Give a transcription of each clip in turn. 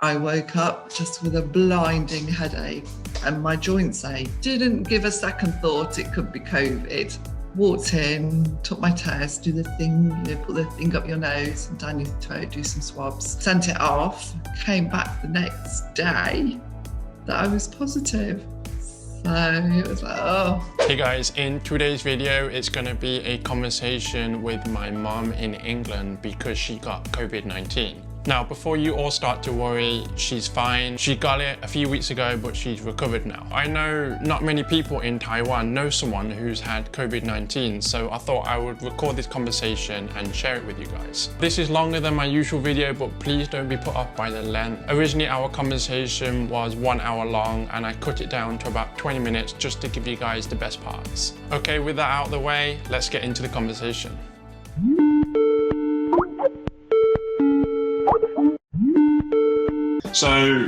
I woke up just with a blinding headache and my joints ache. Didn't give a second thought it could be COVID. Walked in, took my test, do the thing, put the thing up your nose and down your throat, do some swabs, sent it off, came back the next day that I was positive. So it was like, oh. Hey guys, in today's video, it's gonna be a conversation with my mom in England because she got COVID-19. Now, before you all start to worry, she's fine. She got it a few weeks ago, but she's recovered now. I know not many people in Taiwan know someone who's had COVID-19, so I thought I would record this conversation and share it with you guys. This is longer than my usual video, but please don't be put off by the length. Originally, our conversation was 1 hour long, and I cut it down to about 20 minutes just to give you guys the best parts. Okay, with that out of the way, let's get into the conversation. So,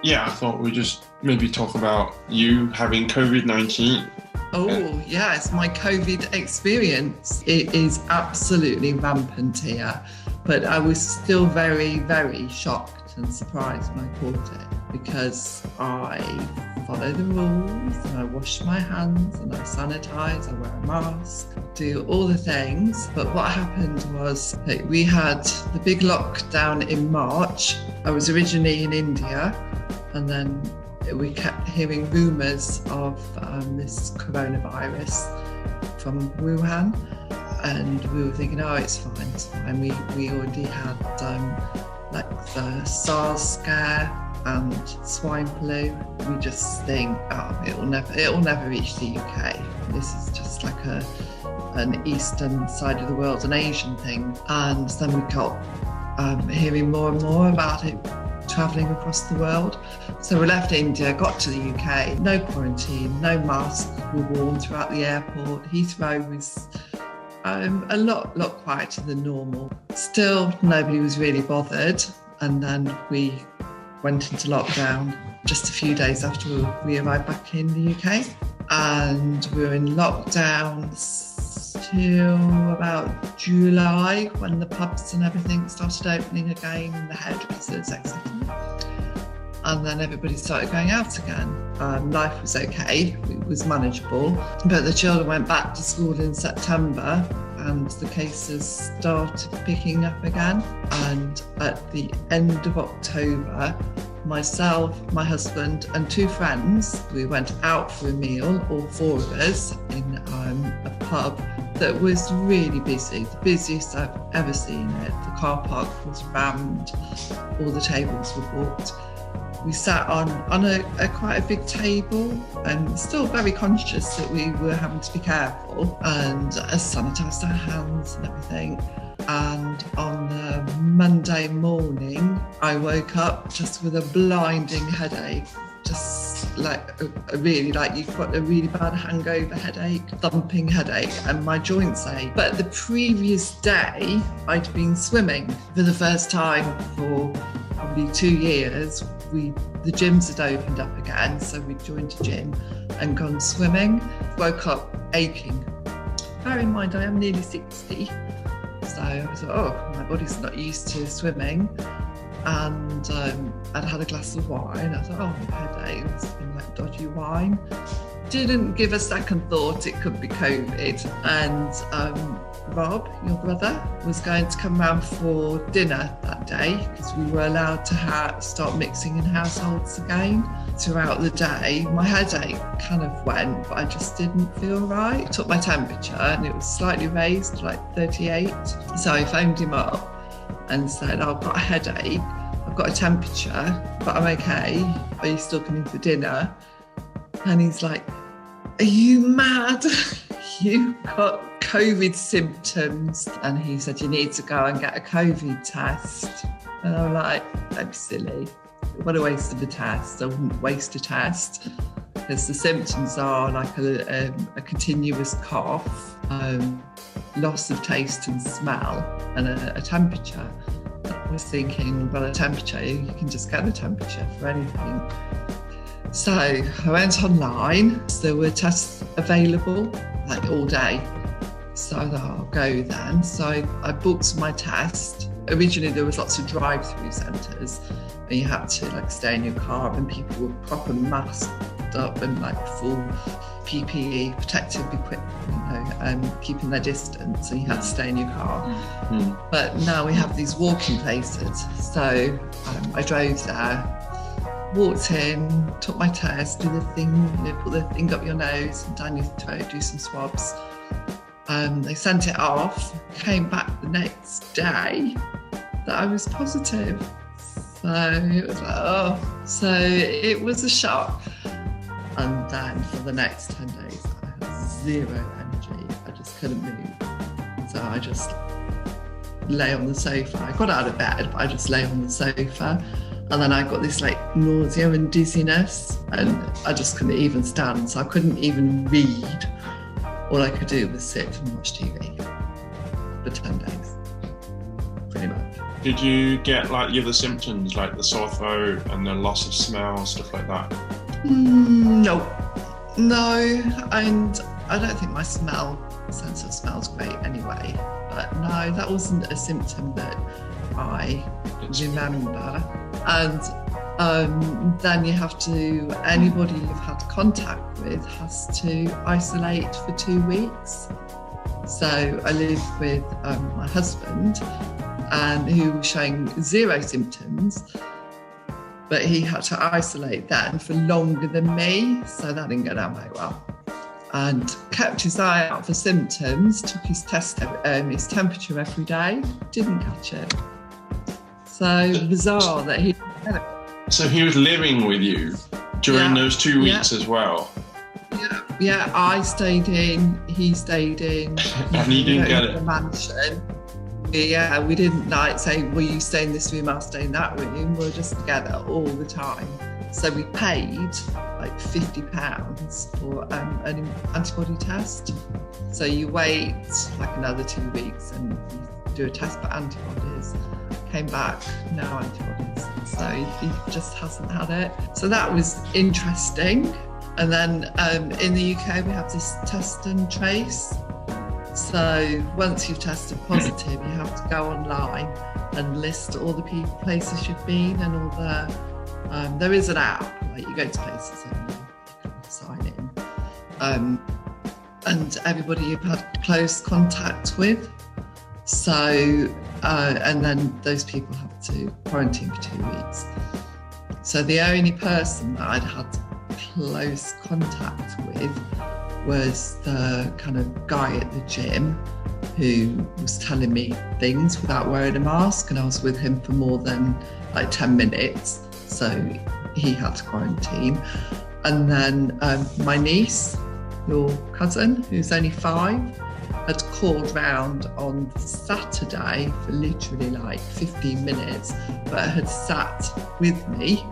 yeah, I thought we'd just maybe talk about you having COVID-19. Oh, yes, my COVID experience. It is absolutely rampant here, but I was still very, very shocked and surprised when I caught it because I follow the rules and I wash my hands and I sanitize, I wear a mask, do all the things. But what happened was that we had the big lockdown in March. I was originally in India, and then we kept hearing rumours of this coronavirus from Wuhan, and we were thinking, oh, it's fine, it's fine. We already had like the SARS scare and swine flu. We just think, oh, it'll never reach the UK. This is just like an eastern side of the world, an Asian thing. And then we got hearing more and more about it travelling across the world. So we left India, got to the UK, no quarantine, no masks were worn throughout the airport. Heathrow was a lot quieter than normal. Still, nobody was really bothered. And then we went into lockdown just a few days after we arrived back in the UK. And we were in lockdown till about July, when the pubs and everything started opening again, and the hairdressers, etc. And then everybody started going out again. Life was okay, it was manageable, but the children went back to school in September and the cases started picking up again. And at the end of October, myself, my husband and two friends, we went out for a meal, all four of us, in a pub that was really busy, the busiest I've ever seen it. The car park was rammed, all the tables were booked. We sat on a quite a big table and still very conscious that we were having to be careful and sanitised our hands and everything. And on the Monday morning, I woke up just with a blinding headache, just like you've got a really bad hangover headache, thumping headache, and my joints ache. But the previous day, I'd been swimming for the first time for probably 2 years. The gyms had opened up again, so we joined a gym and gone swimming. Woke up aching. Bear in mind, I am nearly 60. So I thought, oh, my body's not used to swimming. And I'd had a glass of wine. I thought, oh, my headache, it's been like dodgy wine. Didn't give a second thought it could be COVID. And Rob, your brother, was going to come round for dinner that day because we were allowed to start mixing in households again. Throughout the day, my headache kind of went, but I just didn't feel right. I took my temperature and it was slightly raised, like 38. So I phoned him up and said, I've got a headache, I've got a temperature, but I'm okay. Are you still coming for dinner? And he's like, are you mad? You got COVID symptoms. And he said, you need to go and get a COVID test. And I'm like, don't be silly. What a waste of a test. I wouldn't waste a test because the symptoms are like a continuous cough, loss of taste and smell, and a temperature. I was thinking, well, a temperature, you can just get a temperature for anything. So I went online. So there were tests available like all day. So I thought, I'll go then. So I booked my test originally there was lots of drive-through centres and you had to like stay in your car, and people were proper masked up and like full PPE, protective equipment, keeping their distance, and you had to stay in your car. But now we have these walking places. So I drove there, walked in, took my test, do the thing, put the thing up your nose and down your throat, do some swabs. They sent it off, came back the next day that I was positive. So it was like, oh, so it was a shock. And then for the next 10 days, I had zero energy. I just couldn't move. So I just lay on the sofa. I got out of bed, but I just lay on the sofa. And then I got this like nausea and dizziness, and I just couldn't even stand. So I couldn't even read. All I could do was sit and watch TV for 10 days, pretty much. Did you get like the other symptoms, like the sore throat and the loss of smell, stuff like that? No, and I don't think my sense of smell is great anyway. But no, that wasn't a symptom that I remember. And then you have to, anybody you've had contact with has to isolate for 2 weeks. So I lived with my husband, and who was showing zero symptoms, but he had to isolate then for longer than me, so that didn't go down very well. And kept his eye out for symptoms, took his his temperature every day, didn't catch it. So bizarre that he didn't get it. So he was living with you during those 2 weeks as well? Yeah, I stayed in, he stayed in. And he didn't get it? The mansion. Yeah, we didn't like say, well, you stay in this room, I'll stay in that room. We were just together all the time. So we paid like £50 for an antibody test. So you wait like another 2 weeks and you do a test for antibodies. Came back, no antibodies. So he just hasn't had it. So that was interesting. And then in the UK, we have this test and trace. So once you've tested positive, you have to go online and list all the places you've been and all the, there is an app, like you go to places and you can sign in. And everybody you've had close contact with. So, and then those people have to quarantine for 2 weeks. So the only person that I'd had close contact with was the kind of guy at the gym who was telling me things without wearing a mask, and I was with him for more than like 10 minutes, so he had to quarantine. And then my niece, your cousin, who's only 5, had called round on Saturday for literally like 15 minutes, but had sat with me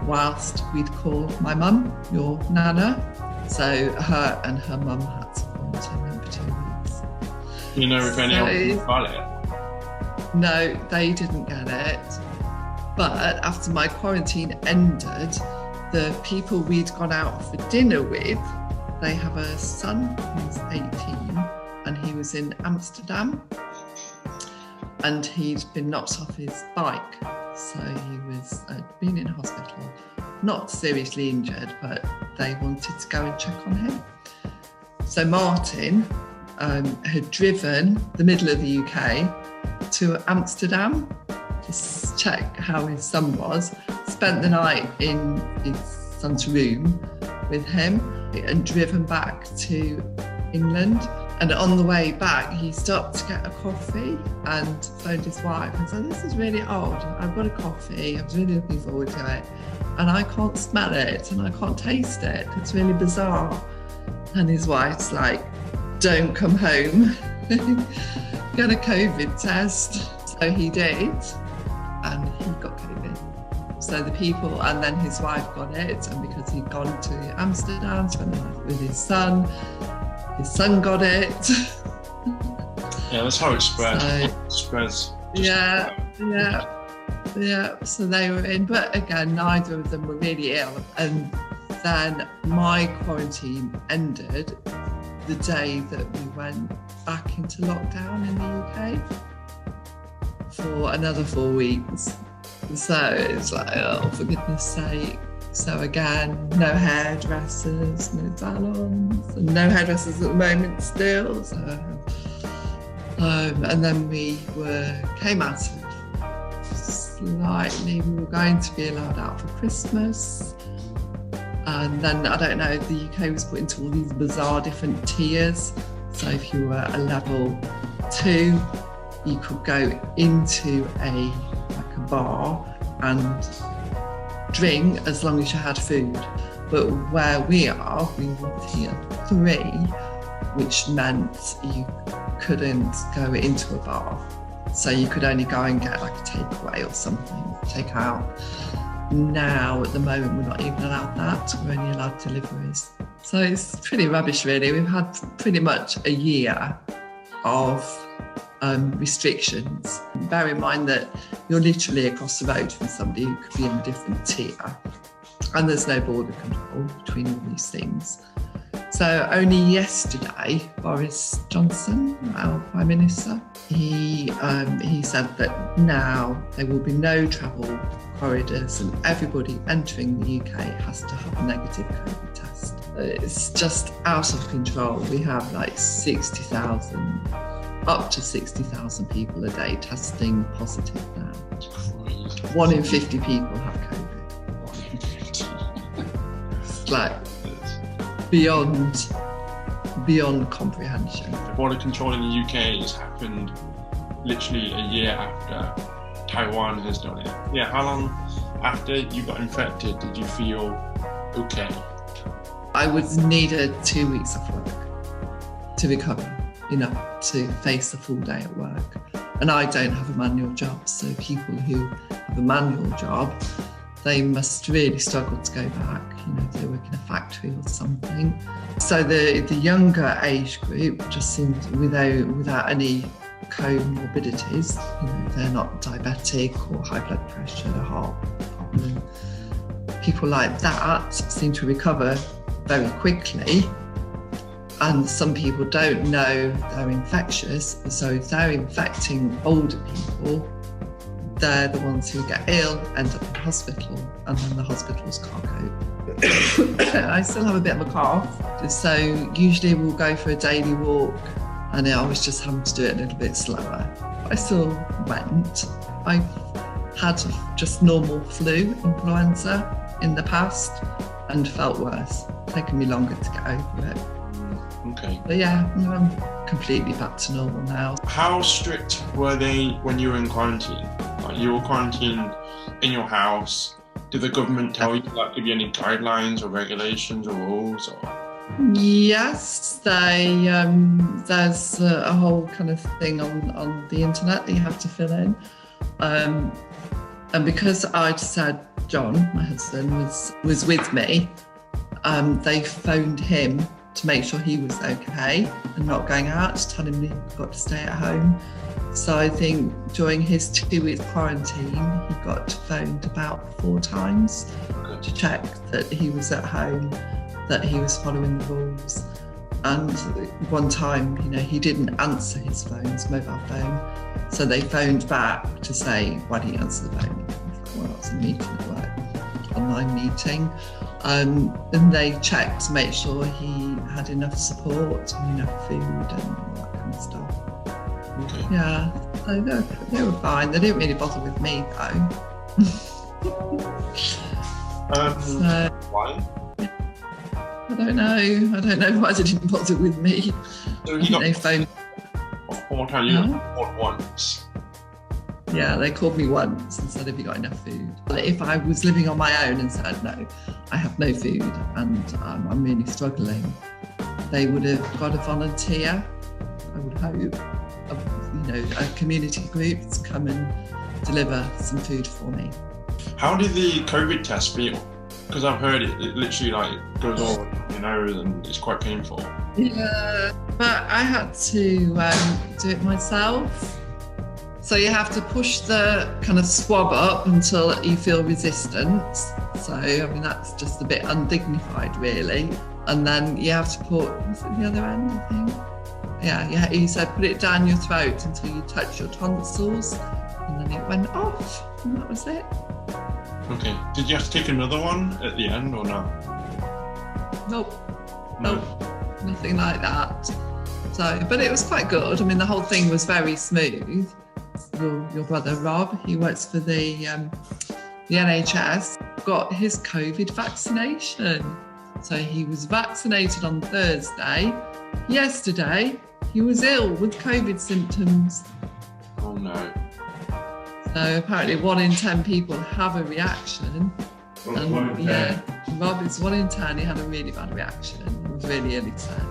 whilst we'd called my mum, your nana. So her and her mum had to quarantine for 2 weeks. You know if any of them got it? No, they didn't get it. But after my quarantine ended, the people we'd gone out for dinner with, they have a son who's 18 and he was in Amsterdam and he'd been knocked off his bike. So he was been in hospital, not seriously injured, but they wanted to go and check on him. So Martin had driven the middle of the UK to Amsterdam to check how his son was, spent the night in his son's room with him and driven back to England. And on the way back, he stopped to get a coffee and phoned his wife and said, "This is really odd. I've got a coffee. I was really looking forward to it. And I can't smell it and I can't taste it. It's really bizarre." And his wife's like, "Don't come home. Get a COVID test." So he did, and he got COVID. So the people, and then his wife got it, and because he'd gone to Amsterdam, spent the night with his son got it. Yeah, that's how it spreads. So, it spreads. Yeah. So they were in, but again, neither of them were really ill. And then my quarantine ended the day that we went back into lockdown in the UK for another 4 weeks. So it's like, oh, for goodness sake. So again, no hairdressers, no salons, and no hairdressers at the moment still. So, and then we came out of slightly, we were going to be allowed out for Christmas. And then, I don't know, the UK was put into all these bizarre different tiers. So if you were a level 2, you could go into a bar and drink as long as you had food. But where we were tier 3, which meant you couldn't go into a bar. So you could only go and get like a takeaway or something, take out. Now, at the moment, we're not even allowed that. We're only allowed deliveries. So it's pretty rubbish, really. We've had pretty much a year of restrictions. Bear in mind that you're literally across the road from somebody who could be in a different tier. And there's no border control between all these things. So only yesterday, Boris Johnson, our Prime Minister, he said that now there will be no travel corridors and everybody entering the UK has to have a negative COVID test. It's just out of control. We have like 60,000, up to 60,000 people a day testing positive now. 1 in 50 people have COVID. It's like beyond comprehension. The border control in the UK has happened literally a year after Taiwan has done it. Yeah, how long after you got infected did you feel okay? I would needed 2 weeks off work to recover enough to face a full day at work. And I don't have a manual job, so people who have a manual job, they must really struggle to go back. You know, they work in a factory or something. So the younger age group just seemed without any comorbidities. You know, they're not diabetic or high blood pressure, heart problem. People like that seem to recover very quickly. And some people don't know they're infectious, so if they're infecting older people, they're the ones who get ill, end up in hospital, and then the hospitals can't cope. I still have a bit of a cough, so usually we'll go for a daily walk, and I was just having to do it a little bit slower. I still went. I've had just normal flu, influenza in the past, and felt worse. It's taken me longer to get over it. Okay. But yeah, I'm completely back to normal now. How strict were they when you were in quarantine? Like you were quarantined in your house. Did the government tell you, like, give you any guidelines or regulations or rules? Or? Yes, there's a whole kind of thing on the internet that you have to fill in. And because I'd said John, my husband, was with me, they phoned him to make sure he was okay and not going out, to tell him he'd got to stay at home. So I think during his 2 week quarantine, he got phoned about 4 times to check that he was at home, that he was following the rules. And one time, you know, he didn't answer his phone, his mobile phone. So they phoned back to say, why didn't you answer the phone? I thought, well, it's a meeting at work, online meeting. And they checked to make sure he had enough support and enough food and all that kind of stuff. Okay. Yeah, so they were fine. They didn't really bother with me though. So, why? I don't know why they didn't bother with me. So you got they phoned. 4 times, you got called once. Yeah, they called me once and said, have you got enough food? If I was living on my own and said, no, I have no food and I'm really struggling, they would have got a volunteer, I would hope, a community group to come and deliver some food for me. How did the COVID test feel? Because I've heard it literally like goes all in your nose and it's quite painful. Yeah, but I had to do it myself. So you have to push the kind of swab up until you feel resistance. So, I mean, that's just a bit undignified, really. And then you have to put, was it the other end, I think? Yeah, he said put it down your throat until you touch your tonsils. and then it went off, and that was it. Okay. Did you have to take another one at the end or not? Nope. Nothing like that. So, but it was quite good. I mean, the whole thing was very smooth. Your brother Rob, he works for the NHS, got his COVID vaccination. So he was vaccinated on Thursday. Yesterday, he was ill with COVID symptoms. Oh no. So apparently 1 in 10 people have a reaction. And yeah, Rob is 1 in 10, he had a really bad reaction. He was really ill, he said.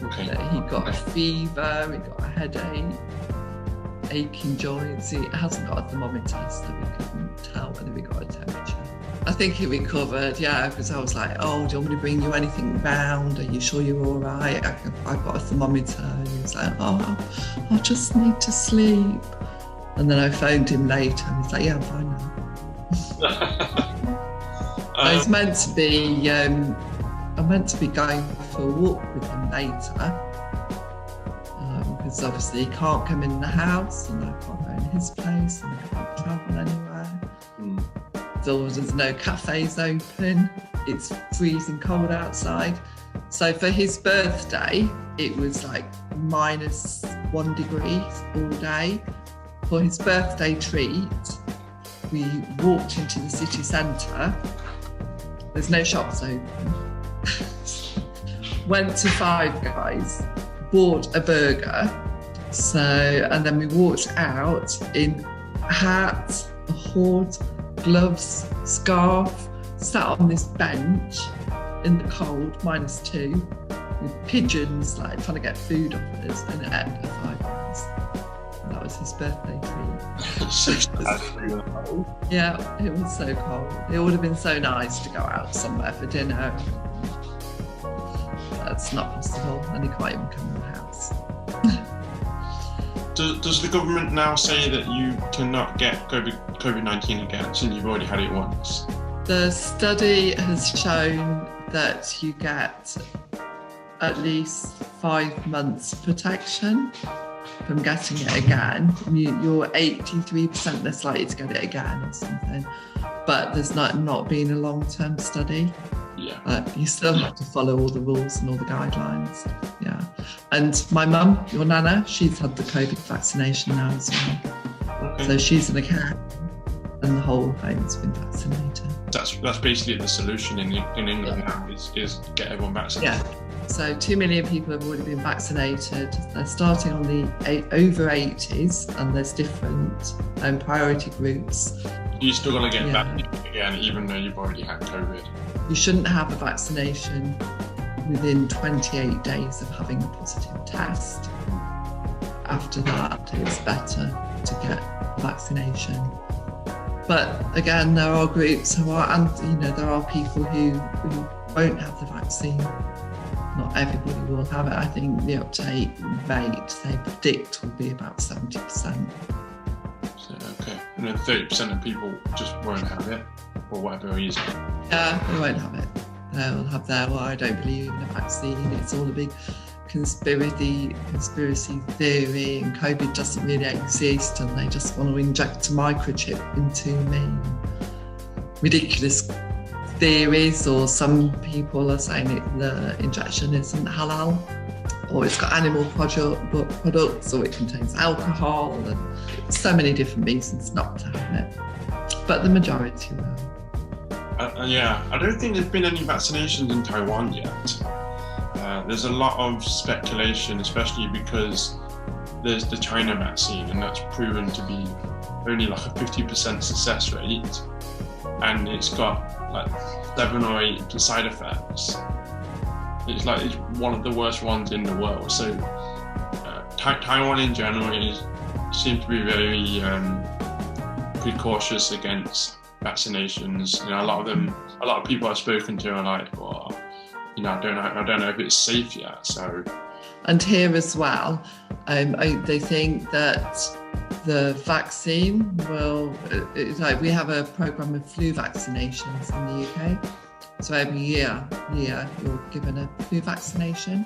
Okay. He got a fever, he got a headache, aching joints. He hasn't got a thermometer, so we couldn't tell whether he got a temperature. I think he recovered, yeah, because I was like, oh, do you want me to bring you anything round? Are you sure you're all right? I've got a thermometer. And he was like, oh, I just need to sleep. And then I phoned him later and he's like, yeah, I'm fine now. He's meant to be, I'm meant to be going for a walk with him later. Because obviously he can't come in the house and I can't go in his place and I can't travel anywhere. So there's no cafes open. It's freezing cold outside. So for his birthday, it was like -1 degree all day. For his birthday treat, we walked into the city centre. There's no shops open. Went to Five Guys, bought a burger. And then we walked out in a hat, a hood, gloves, scarf, sat on this bench in the cold, -2, with pigeons like trying to get food off us, and it ended at Five Guys. And that was his birthday treat. Yeah, it was so cold. It would have been so nice to go out somewhere for dinner. That's not possible, and he can't even come in the house. Does the government now say that you cannot get COVID-19 again since you've already had it once? The study has shown that you get at least 5 months protection from getting it again. You're 83% less likely to get it again or something. But there's not been a long-term study. Yeah. You still have to follow all the rules and all the guidelines. Yeah. And my mum, your nana, she's had the COVID vaccination now as well. Okay. So she's in a care and the whole home's been vaccinated. That's basically the solution in England now is get everyone vaccinated. Yeah. So 2 million people have already been vaccinated. They're starting on the over 80s, and there's different priority groups. You're still going to get vaccinated again, even though you've already had COVID. You shouldn't have a vaccination within 28 days of having a positive test. After that, it's better to get a vaccination. But again, there are groups who are, and there are people who won't have the vaccine. Not everybody will have it. I think the uptake rate they predict will be about 70%. So, okay, and then 30% of people just won't have it, or whatever reason. Yeah, they won't have it. They'll have well, I don't believe in a vaccine. It's all a big conspiracy theory, and COVID doesn't really exist, and they just want to inject a microchip into me. Ridiculous theories, or some people are saying the injection isn't halal, or it's got animal products, or it contains alcohol, and so many different reasons not to have it. But the majority will. Yeah, I don't think there's been any vaccinations in Taiwan yet. There's a lot of speculation, especially because there's the China vaccine, and that's proven to be only like a 50% success rate, and it's got like 7 or 8 side effects. It's one of the worst ones in the world. So Taiwan in general seems to be very precautious against vaccinations. A lot of people I've spoken to are like, well, I don't know if it's safe yet. So, and here as well, they think that the vaccine will. We have a program of flu vaccinations in the UK. So every year you're given a flu vaccination.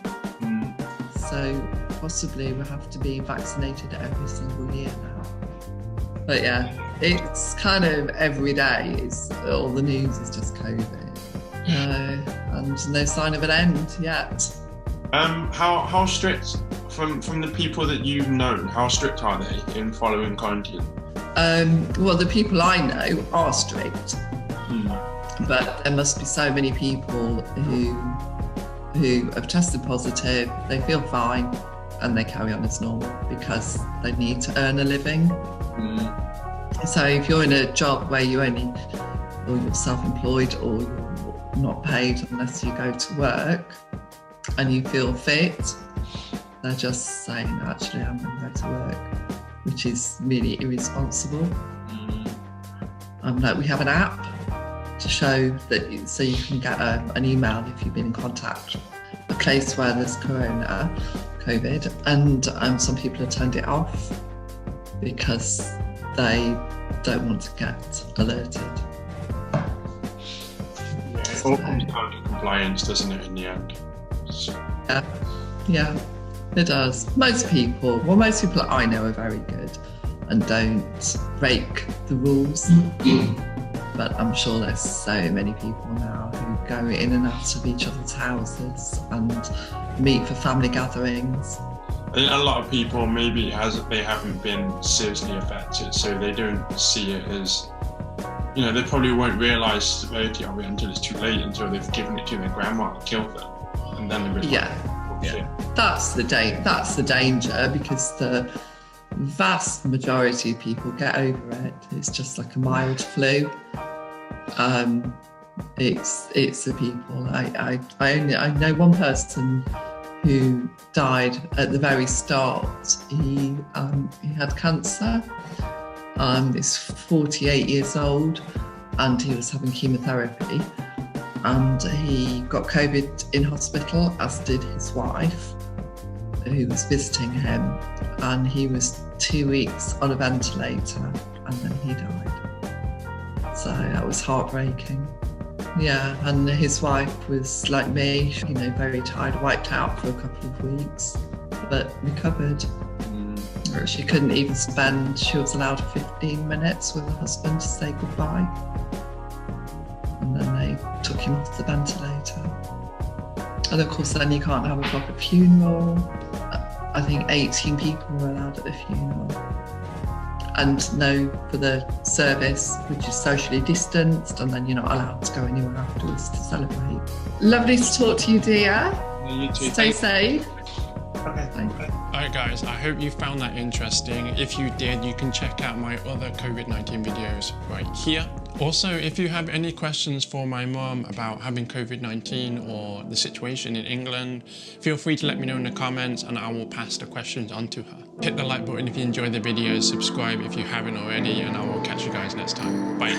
So so possibly we'll have to be vaccinated every single year now. But yeah, it's kind of every day, all the news is just COVID. And no sign of an end yet. How strict, from the people that you've known, how strict are they in following quarantine? Well, the people I know are strict, but there must be so many people who have tested positive, they feel fine, and they carry on as normal because they need to earn a living. So if you're in a job where or you're self-employed, or you're not paid unless you go to work, and you feel fit, they're just saying, actually, I'm going to go to work, which is really irresponsible. Like, we have an app to show that, so you can get an email if you've been in contact a place where there's COVID, and some people have turned it off because they don't want to get alerted. It all comes down to compliance, doesn't it, in the end? Yeah, it does. Most people I know are very good and don't break the rules. But I'm sure there's so many people now who go in and out of each other's houses and meet for family gatherings. I think a lot of people, maybe they haven't been seriously affected, so they don't see it as, they probably won't realise the severity of it until it's too late, until they've given it to their grandma and killed them, and then they realise. Yeah. That's the danger, because the vast majority of people get over it. It's just like a mild flu. It's the people. I know one person who died at the very start. He had cancer. He's 48 years old, and he was having chemotherapy. And he got COVID in hospital, as did his wife, who was visiting him. And he was 2 weeks on a ventilator, and then he died. So that was heartbreaking. Yeah, and his wife was like me, very tired, wiped out for a couple of weeks, but recovered. She couldn't even she was allowed 15 minutes with her husband to say goodbye. And then they took him off the ventilator. And of course, then you can't have a proper funeral. I think 18 people were allowed at the funeral. And no for the service, which is socially distanced, and then you're not allowed to go anywhere afterwards to celebrate. Lovely to talk to you, dear. Yeah, you too. Stay safe. Okay. Alright guys, I hope you found that interesting. If you did, you can check out my other COVID-19 videos right here. Also, if you have any questions for my mom about having COVID-19 or the situation in England, feel free to let me know in the comments and I will pass the questions on to her. Hit the like button if you enjoyed the video, subscribe if you haven't already, and I will catch you guys next time. Bye.